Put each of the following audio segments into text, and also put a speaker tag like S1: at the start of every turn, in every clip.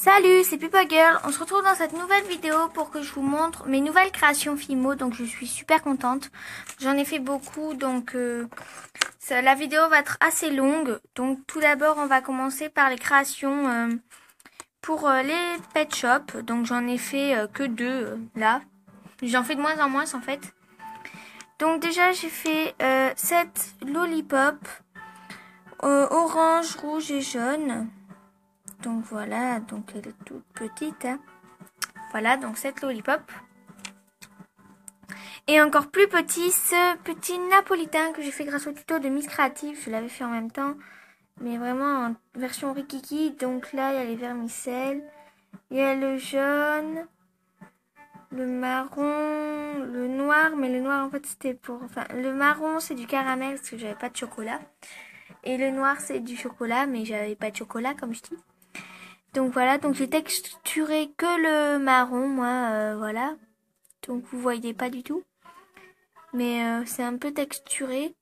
S1: Salut, c'est Pupa Girl. On se retrouve dans cette nouvelle vidéo pour que je vous montre mes nouvelles créations Fimo. Donc je suis super contente. J'en ai fait beaucoup, donc la vidéo va être assez longue. Donc tout d'abord, on va commencer par les créations pour les pet shops. Donc j'en ai fait que deux là. J'en fais de moins en moins en fait. Donc déjà j'ai fait cette lollipop orange, rouge et jaune. Donc voilà, donc elle est toute petite. Hein. Voilà, donc cette lollipop. Et encore plus petit, ce petit napolitain que j'ai fait grâce au tuto de Miss Creative. Je l'avais fait en même temps, mais vraiment en version rikiki. Donc là, il y a les vermicelles, il y a le jaune, le marron, le noir. Mais le noir, en fait, c'était pour... Enfin, le marron, c'est du caramel parce que j'avais pas de chocolat. Et le noir, c'est du chocolat, mais j'avais pas de chocolat, comme je dis. Donc voilà, donc j'ai texturé que le marron, moi, voilà. Donc vous voyez pas du tout. Mais c'est un peu texturé.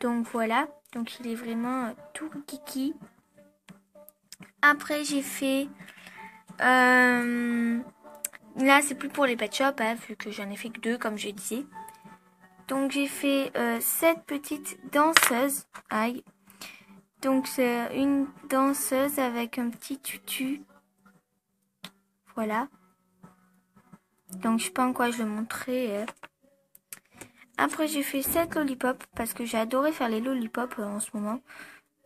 S1: Donc voilà, donc il est vraiment tout kiki. Après j'ai fait... là c'est plus pour les pet shops, hein, vu que j'en ai fait que deux, comme je disais. Donc j'ai fait cette petite danseuse. Aïe. Donc c'est une danseuse avec un petit tutu. Voilà. Donc je sais pas en quoi je le montrer. Après j'ai fait cette lollipop parce que j'ai adoré faire les lollipops en ce moment.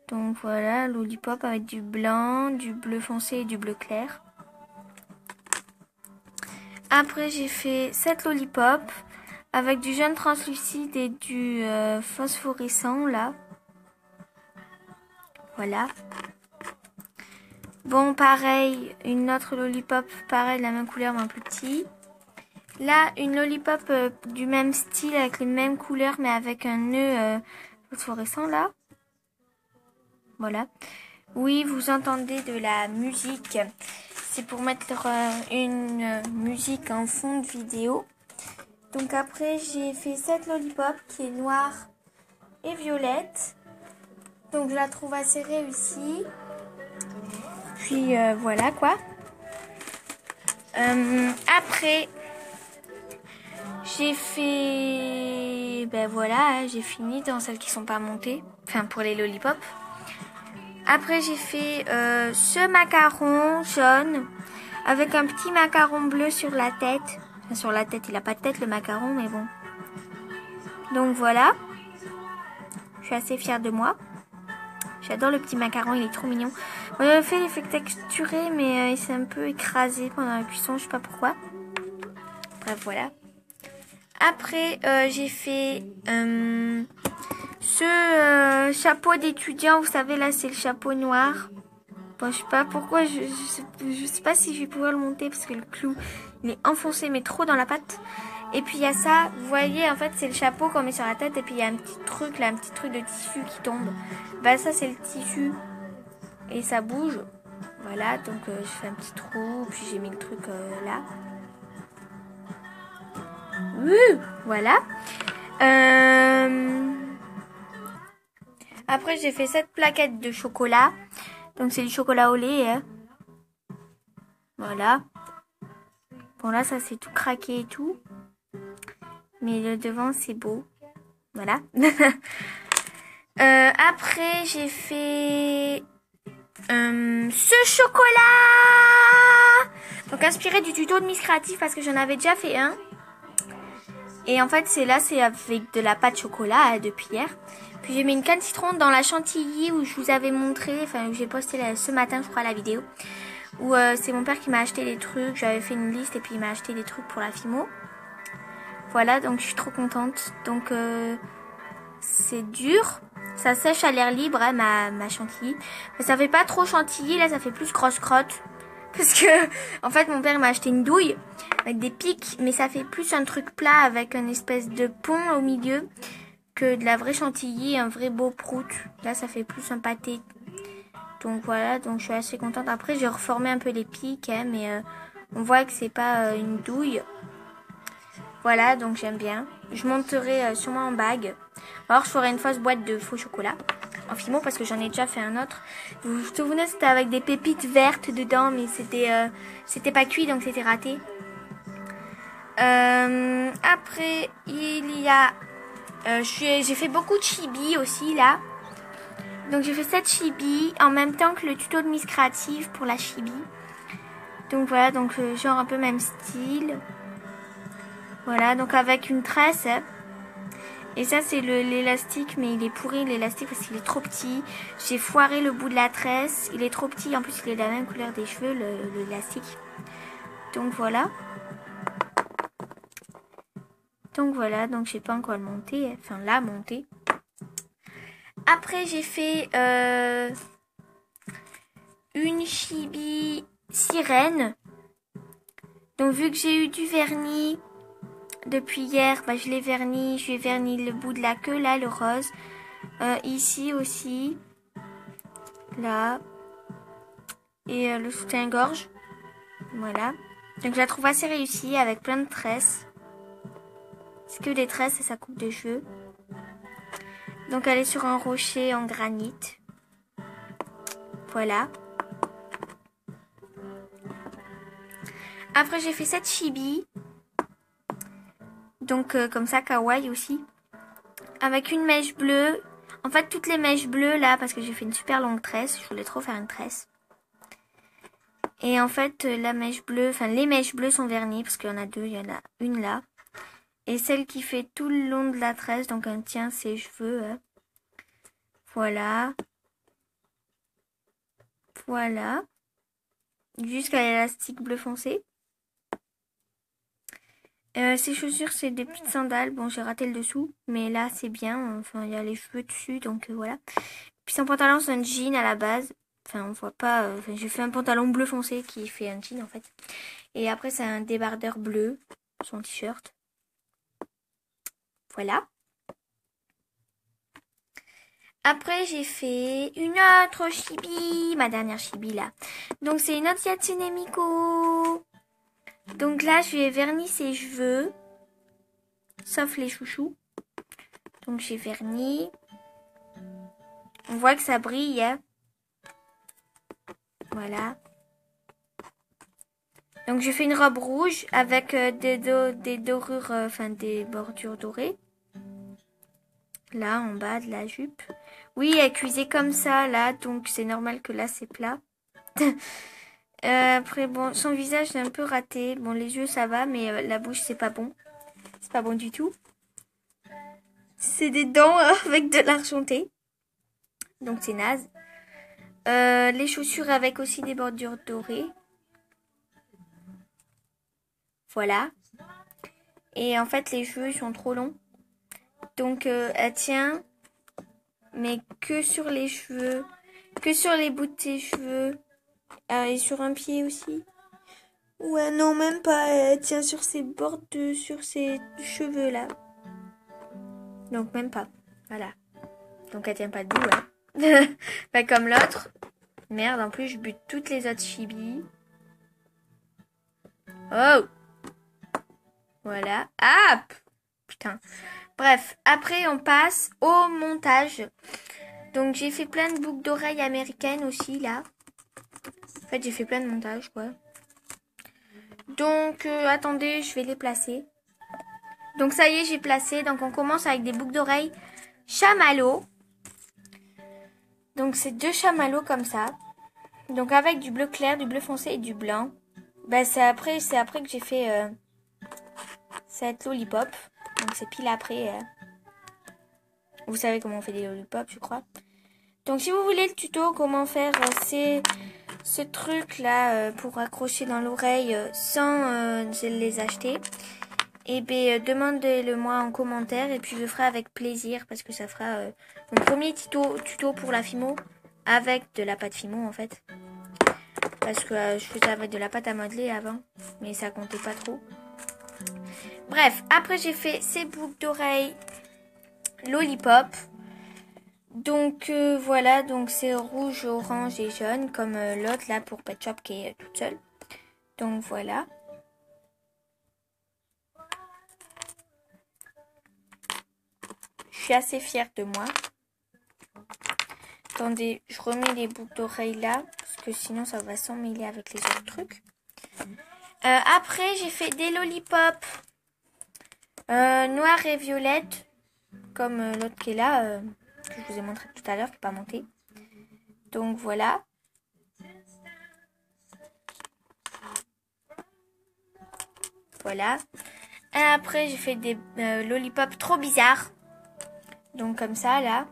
S1: Donc voilà, lollipop avec du blanc, du bleu foncé et du bleu clair. Après j'ai fait cette lollipop avec du jaune translucide et du phosphorescent là. Voilà. Bon, pareil, une autre lollipop, pareil, de la même couleur mais un plus petit. Là, une lollipop du même style, avec les mêmes couleurs, mais avec un nœud phosphorescent là. Voilà. Oui, vous entendez de la musique. C'est pour mettre une musique en fond de vidéo. Donc après, j'ai fait cette lollipop qui est noire et violette. Donc je la trouve assez réussie. Puis voilà quoi. Après, j'ai fait... Ben voilà, j'ai fini dans celles qui sont pas montées. Enfin, pour les lollipops. Après, j'ai fait ce macaron jaune avec un petit macaron bleu sur la tête. Enfin, sur la tête, il a pas de tête le macaron, mais bon. Donc voilà. Je suis assez fière de moi. J'adore le petit macaron, il est trop mignon. J'avais fait l'effet texturé, mais il s'est un peu écrasé pendant la cuisson, je sais pas pourquoi. Bref, voilà. Après, j'ai fait ce chapeau d'étudiant. Vous savez, là, c'est le chapeau noir. Bon, je sais pas pourquoi. Je sais pas si je vais pouvoir le monter parce que le clou, il est enfoncé, mais trop dans la pâte. Et puis, il y a ça. Vous voyez, en fait, c'est le chapeau qu'on met sur la tête. Et puis, il y a un petit truc, là, un petit truc de tissu qui tombe. Bah, ça, c'est le tissu. Et ça bouge. Voilà, donc je fais un petit trou. Puis, j'ai mis le truc là. Voilà. Après, j'ai fait cette plaquette de chocolat. Donc, c'est du chocolat au lait. Hein. Voilà. Bon, là, ça c'est tout craqué et tout. Mais le devant, c'est beau. Voilà. Après, j'ai fait ce chocolat. Donc, inspiré du tuto de Miss Creative parce que j'en avais déjà fait un. Et en fait, c'est avec de la pâte chocolat depuis hier. Puis j'ai mis une canne citron dans la chantilly où je vous avais montré, enfin où j'ai posté ce matin, je crois, la vidéo. Où c'est mon père qui m'a acheté des trucs. J'avais fait une liste et puis il m'a acheté des trucs pour la Fimo. Voilà, donc je suis trop contente. Donc c'est dur. Ça sèche à l'air libre, hein, ma chantilly. Mais ça fait pas trop chantilly, là ça fait plus grosse crotte. Parce que, en fait, mon père m'a acheté une douille avec des pics, mais ça fait plus un truc plat avec une espèce de pont au milieu que de la vraie chantilly, un vrai beau prout. Là, ça fait plus un pâté. Donc voilà, donc je suis assez contente. Après, j'ai reformé un peu les pics, hein, mais on voit que c'est pas une douille. Voilà, donc j'aime bien. Je monterai sûrement en bague. Alors, je ferai une fausse boîte de faux chocolat. en Fimo parce que j'en ai déjà fait un autre. Vous vous souvenez, c'était avec des pépites vertes dedans, mais c'était pas cuit, donc c'était raté. Après, il y a... j'ai fait beaucoup de chibi aussi, là. Donc j'ai fait 7 chibi en même temps que le tuto de Miss Créative pour la chibi. Donc voilà, donc genre un peu même style. Voilà, donc avec une tresse. Et ça c'est l'élastique, mais il est pourri l'élastique parce qu'il est trop petit. J'ai foiré le bout de la tresse. Il est trop petit, en plus il est de la même couleur des cheveux, l'élastique. Donc voilà. Donc voilà, donc je sais pas encore le monter, enfin la monter. Après j'ai fait une chibi sirène. Donc vu que j'ai eu du vernis depuis hier, bah, je l'ai verni. Je vais verni le bout de la queue là, le rose. Ici aussi. Là. Et le soutien-gorge. Voilà. Donc je la trouve assez réussie avec plein de tresses. C'est que des tresses et ça coupe des cheveux. Donc elle est sur un rocher en granit. Voilà. Après j'ai fait cette chibi. Donc comme ça kawaii aussi. Avec une mèche bleue. En fait toutes les mèches bleues là parce que j'ai fait une super longue tresse. Je voulais trop faire une tresse. Et en fait la mèche bleue, enfin les mèches bleues sont vernies parce qu'il y en a deux. Il y en a une là. Et celle qui fait tout le long de la tresse. Donc elle tient ses cheveux. Voilà. Voilà. Jusqu'à l'élastique bleu foncé. Ces chaussures, c'est des petites sandales. Bon, j'ai raté le dessous, mais là, c'est bien. Enfin, il y a les cheveux dessus, donc voilà. Puis son pantalon, c'est un jean à la base. Enfin, on voit pas... j'ai fait un pantalon bleu foncé qui fait un jean, en fait. Et après, c'est un débardeur bleu, son t-shirt. Voilà. Après, j'ai fait une autre chibi, ma dernière chibi, là. Donc, c'est une autre Yatsune Miko. Donc là, je lui ai verni ses cheveux. Sauf les chouchous. Donc j'ai verni. On voit que ça brille. Hein. Voilà. Donc j'ai fait une robe rouge avec des dorures, enfin des bordures dorées. Là, en bas de la jupe. Oui, elle cuisait comme ça, là. Donc c'est normal que là, c'est plat. Après, bon, son visage, c'est un peu raté. Bon, les yeux, ça va. Mais la bouche, c'est pas bon. C'est pas bon du tout. C'est des dents avec de l'argenté. Donc c'est naze. Les chaussures avec aussi des bordures dorées. Voilà. Et en fait, les cheveux sont trop longs. Donc elle tient, mais que sur les cheveux. Que sur les bouts de ses cheveux. Et sur un pied aussi. Ouais, non, même pas. Elle tient sur ses bords sur ses cheveux là. Donc même pas. Voilà. Donc elle tient pas debout, hein. Pas comme l'autre. Merde, en plus je bute toutes les autres chibis. Oh! Voilà. Ah! Putain. Bref, après on passe au montage. Donc j'ai fait plein de boucles d'oreilles américaines aussi là. En fait j'ai fait plein de montages quoi. Donc attendez, je vais les placer. Donc ça y est, j'ai placé. Donc on commence avec des boucles d'oreilles chamallow. Donc c'est 2 chamallows comme ça. Donc avec du bleu clair, du bleu foncé et du blanc. Bah c'est après que j'ai fait cette lollipop. Donc c'est pile après. Vous savez comment on fait des lollipops, je crois. Donc si vous voulez le tuto comment faire ce truc là pour accrocher dans l'oreille sans les acheter, et bien demandez-le moi en commentaire et puis je le ferai avec plaisir parce que ça fera mon premier tuto pour la Fimo avec de la pâte Fimo en fait. Parce que je faisais avec de la pâte à modeler avant, mais ça comptait pas trop. Bref, après j'ai fait ces boucles d'oreilles lollipop. Donc voilà, donc c'est rouge, orange et jaune comme l'autre là pour Pet Shop qui est toute seule. Donc voilà. Je suis assez fière de moi. Attendez, je remets les boucles d'oreilles là, parce que sinon ça va s'emmêler avec les autres trucs. Après, j'ai fait des lollipops noires et violettes, comme l'autre qui est là, que je vous ai montré tout à l'heure, qui n'est pas monté. Donc voilà. Voilà. Et après, j'ai fait des lollipops trop bizarres. Donc comme ça, là.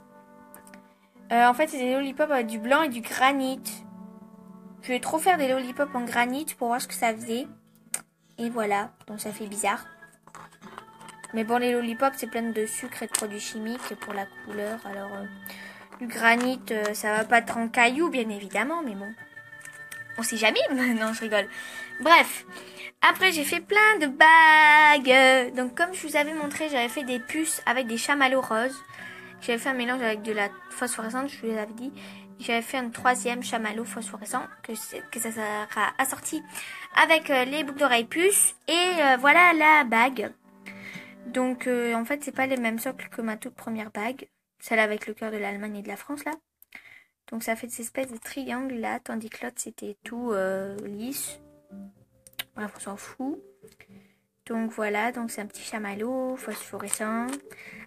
S1: En fait, c'est des lollipops avec du blanc et du granit. Je vais trop faire des lollipops en granit pour voir ce que ça faisait. Et voilà. Donc ça fait bizarre. Mais bon, les lollipops, c'est plein de sucre et de produits chimiques pour la couleur. Alors, du granit, ça va pas être en cailloux, bien évidemment. Mais bon, on sait jamais. Non, je rigole. Bref. Après, j'ai fait plein de bagues. Donc, comme je vous avais montré, j'avais fait des puces avec des chamallows roses. J'avais fait un mélange avec de la phosphorescente, je vous l'avais dit. J'avais fait un 3e chamallow phosphorescent que ça sera assorti avec les boucles d'oreilles puces. Et voilà la bague. Donc, en fait, c'est pas les mêmes socles que ma toute première bague. Celle avec le cœur de l'Allemagne et de la France, là. Donc, ça fait des espèces de triangles, là. Tandis que l'autre, c'était tout lisse. Bref, on s'en fout. Donc voilà, donc c'est un petit chamallow phosphorescent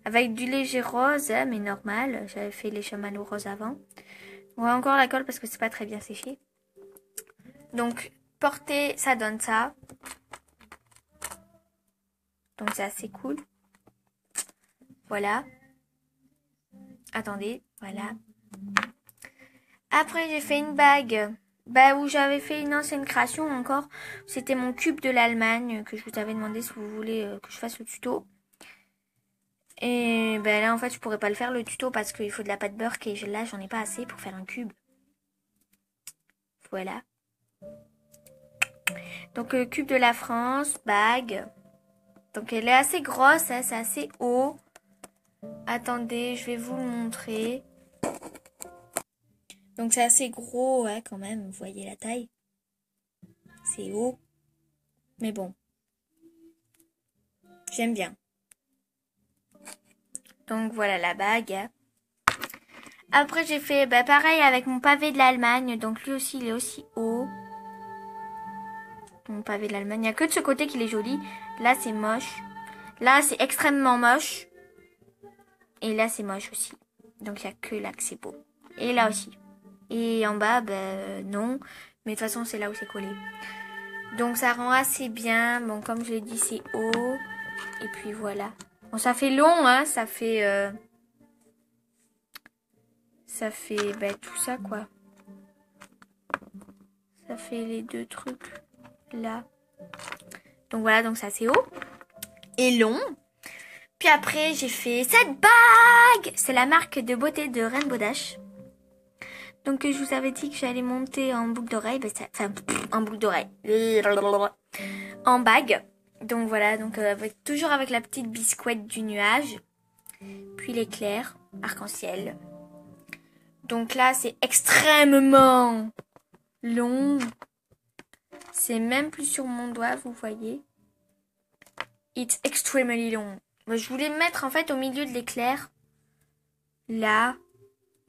S1: avec du léger rose, hein, mais normal. J'avais fait les chamallows roses avant. On va encore la colle parce que c'est pas très bien séché. Donc porter, ça donne ça. Donc c'est assez cool. Voilà. Attendez, voilà. Après j'ai fait une bague. Où j'avais fait une ancienne création encore. C'était mon cube de l'Allemagne que je vous avais demandé si vous voulez que je fasse le tuto. Et là en fait je pourrais pas le faire le tuto parce qu'il faut de la pâte beurre et là j'en ai pas assez pour faire un cube. Voilà. Donc cube de la France, bague. Donc elle est assez grosse, hein, c'est assez haut. Attendez, je vais vous le montrer. Donc c'est assez gros, ouais, quand même, vous voyez la taille. C'est haut. Mais bon. J'aime bien. Donc voilà la bague. Après j'ai fait pareil avec mon pavé de l'Allemagne. Donc lui aussi il est aussi haut. Mon pavé de l'Allemagne. Il n'y a que de ce côté qu'il est joli. Là c'est moche. Là c'est extrêmement moche. Et là c'est moche aussi. Donc il n'y a que là que c'est beau. Et là aussi. Et en bas, non. Mais de toute façon, c'est là où c'est collé. Donc, ça rend assez bien. Bon, comme je l'ai dit, c'est haut. Et puis, voilà. Bon, ça fait long, hein. Ça fait tout ça, quoi. Ça fait les deux trucs, là. Donc, voilà. Donc, ça, c'est haut. Et long. Puis après, j'ai fait cette bague. C'est la marque de beauté de Rainbow Dash. Donc je vous avais dit que j'allais monter en boucle d'oreille, en boucle d'oreille, en bague. Donc voilà, donc toujours avec la petite biscotte du nuage, puis l'éclair arc-en-ciel. Donc là c'est extrêmement long, c'est même plus sur mon doigt, vous voyez. It's extremely long. Je voulais me mettre en fait au milieu de l'éclair, là.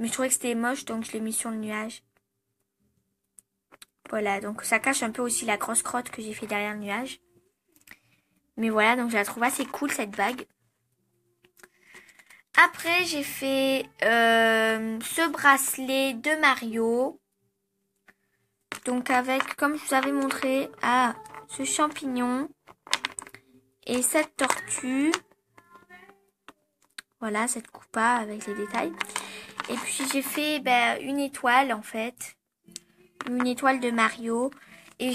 S1: Mais je trouvais que c'était moche, donc je l'ai mis sur le nuage. Voilà, donc ça cache un peu aussi la grosse crotte que j'ai fait derrière le nuage. Mais voilà, donc je la trouve assez cool cette bague. Après, j'ai fait ce bracelet de Mario. Donc avec, comme je vous avais montré, ce champignon et cette tortue. Voilà, cette coupa avec les détails. Et puis j'ai fait une étoile en fait. Une étoile de Mario. Et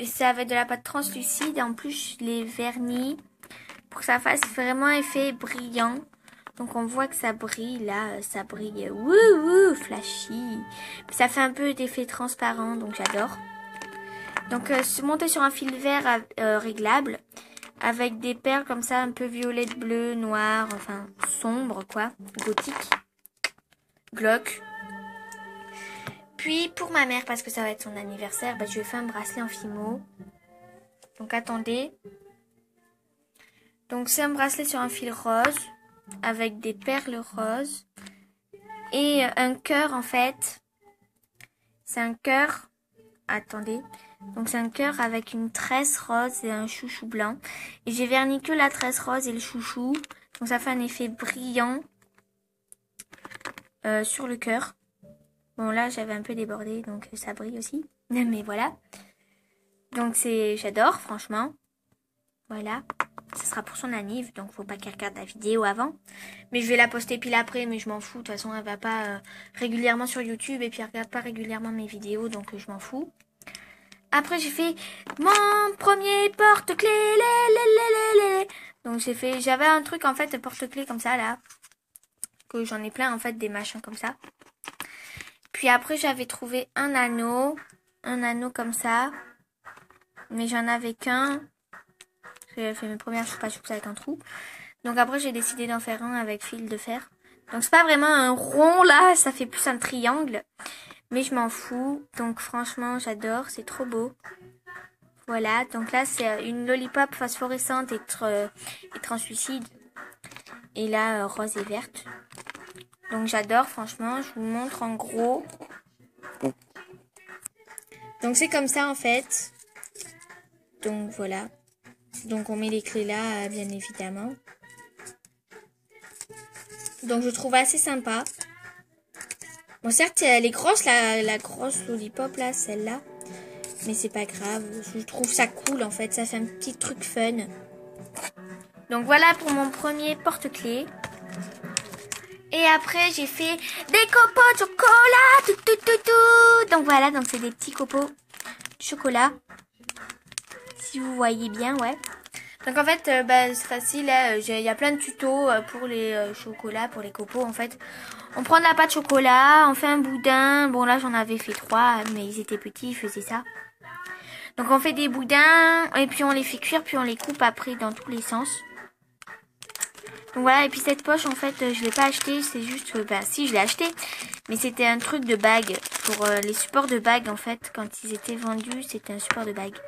S1: ça avait de la pâte translucide. Et en plus, je l'ai verni pour que ça fasse vraiment effet brillant. Donc on voit que ça brille là. Ça brille. Wouhou, flashy. Puis ça fait un peu d'effet transparent. Donc j'adore. Donc monter sur un fil vert réglable. Avec des perles comme ça, un peu violette, bleu, noir. Enfin, sombre quoi. Gothique. Glauque. Puis pour ma mère, parce que ça va être son anniversaire, je lui ai fait un bracelet en fimo. Donc attendez. Donc c'est un bracelet sur un fil rose, avec des perles roses. et un cœur en fait. C'est un cœur. Attendez. Donc c'est un cœur avec une tresse rose et un chouchou blanc. Et j'ai verni que la tresse rose et le chouchou. Donc ça fait un effet brillant sur le cœur. Bon là j'avais un peu débordé donc ça brille aussi. Mais voilà. Donc j'adore franchement. Voilà. Ça sera pour son anniv, donc faut pas qu'elle regarde la vidéo avant. Mais je vais la poster pile après, mais je m'en fous. De toute façon, elle va pas régulièrement sur YouTube et puis elle regarde pas régulièrement mes vidéos, donc je m'en fous. Après, j'ai fait mon premier porte-clés. Donc j'avais un truc en fait, porte-clés comme ça là. Que j'en ai plein en fait, des machins comme ça. Puis après, j'avais trouvé un anneau comme ça. Mais j'en avais qu'un. J'ai fait mes premières choupa-choups avec un trou. Donc après, j'ai décidé d'en faire un avec fil de fer. Donc c'est pas vraiment un rond là, ça fait plus un triangle. Mais je m'en fous. Donc franchement, j'adore, c'est trop beau. Voilà, donc là, c'est une lollipop phosphorescente et translucide. Et là, rose et verte. Donc j'adore, franchement, je vous montre en gros. Donc c'est comme ça en fait. Donc voilà. Donc on met les clés là, bien évidemment. Donc je trouve assez sympa. Bon certes elle est grosse, la grosse lollipop là, celle-là. Mais c'est pas grave, je trouve ça cool en fait, ça fait un petit truc fun. Donc voilà pour mon premier porte-clés. Et après j'ai fait des copeaux de chocolat. Donc voilà, donc c'est des petits copeaux de chocolat. Si vous voyez bien, ouais. Donc en fait, c'est facile, il y a plein de tutos pour les chocolats, pour les copeaux en fait. On prend de la pâte chocolat, on fait un boudin. Bon là j'en avais fait 3, mais ils étaient petits, ils faisaient ça. Donc on fait des boudins, et puis on les fait cuire, puis on les coupe après dans tous les sens. Donc voilà, et puis cette poche en fait, je l'ai pas acheté, c'est juste que, si je l'ai acheté. Mais c'était un truc de bague, pour les supports de bague en fait, quand ils étaient vendus, c'était un support de bague.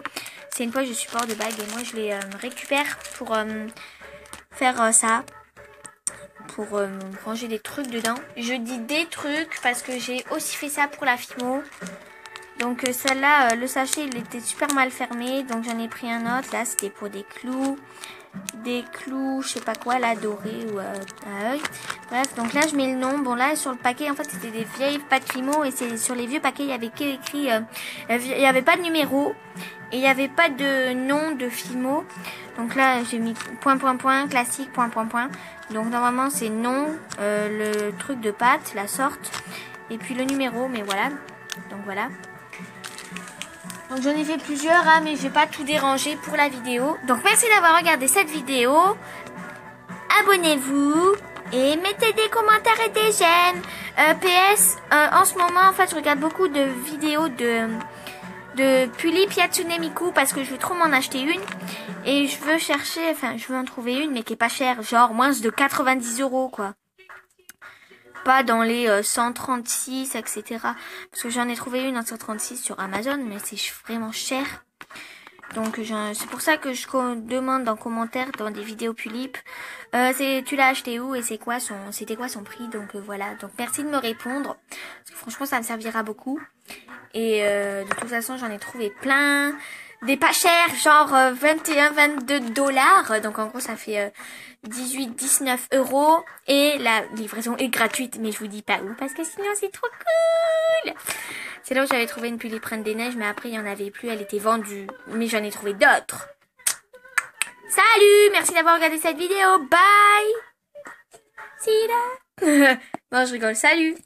S1: C'est une poche de support de bague et moi je les récupère pour faire ça. Pour ranger des trucs dedans. Je dis des trucs parce que j'ai aussi fait ça pour la Fimo. Donc celle-là, le sachet il était super mal fermé. Donc j'en ai pris un autre. Là c'était pour des clous. Des clous, je sais pas quoi, là, dorés ou à œil. Bref, donc là je mets le nom. Bon là sur le paquet en fait c'était des vieilles pâtes Fimo. Et c'est sur les vieux paquets il y avait écrit, il y avait pas de numéro. Et il n'y avait pas de nom de Fimo. Donc là, j'ai mis ... classique, ... Donc normalement, c'est nom, le truc de pâte, la sorte. Et puis le numéro, mais voilà. Donc voilà. Donc j'en ai fait plusieurs, hein, mais je vais pas tout déranger pour la vidéo. Donc merci d'avoir regardé cette vidéo. Abonnez-vous. Et mettez des commentaires et des j'aime. PS, en ce moment, en fait, je regarde beaucoup de vidéos de Pulip Yatsune Miku parce que je veux trop m'en acheter une et je veux je veux en trouver une mais qui est pas chère, genre moins de 90 € quoi, pas dans les 136 etc. Parce que j'en ai trouvé une en 136 sur Amazon mais c'est vraiment cher. Donc c'est pour ça que je demande en commentaire dans des vidéos Pulip, tu l'as acheté où et c'était quoi son prix. Donc voilà, donc merci de me répondre parce que franchement ça me servira beaucoup. Et de toute façon j'en ai trouvé plein, des pas chers, genre 21-22 $. Donc en gros ça fait 18-19 € et la livraison est gratuite, mais je vous dis pas où parce que sinon c'est trop cool. C'est là où j'avais trouvé une Pulip Reine des Neiges, mais après il y en avait plus, elle était vendue, mais j'en ai trouvé d'autres. Salut, merci d'avoir regardé cette vidéo, bye. See you. Non je rigole, salut.